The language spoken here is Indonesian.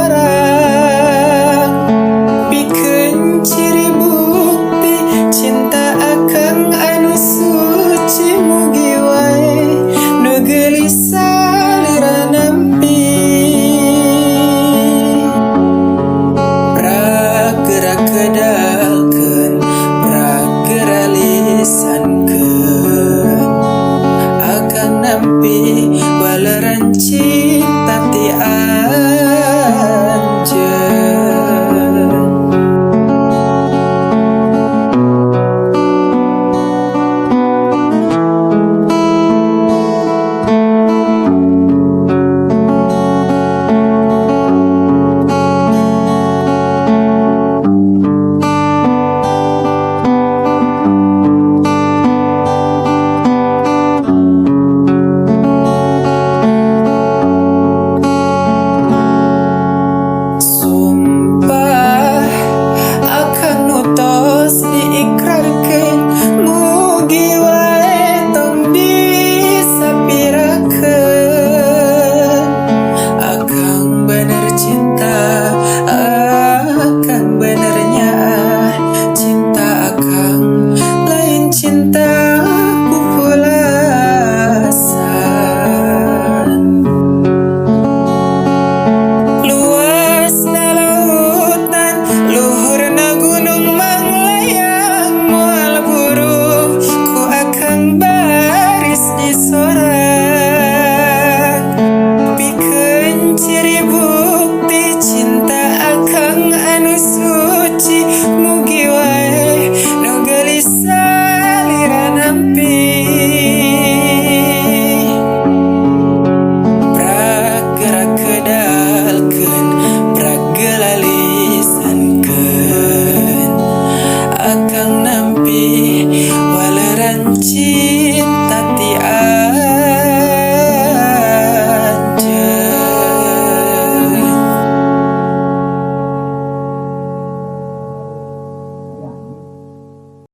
sorang pikeun ciri bukti cinta akang anu suci mugi wae nu gelisah lira nempi pra-gerak kedalkeun pra-gerak lisankeun akang nampi waleran cinta ti anjeun. Sumpah akan nutos diikrarkeun mugi wae tong disapirakeun akang bener cinta akang bener nyaah cinta akang lain cinta pupulasan. Luasna lautan, luhurna gunung manglayang, moal burung ku akang baris di sorak pikeun ciri bukti cinta akang anu suci mugi wae nu gelisah lira nampi pra-gerak kedalkeun pra-gerak lisankeun akang nampi waleran cinta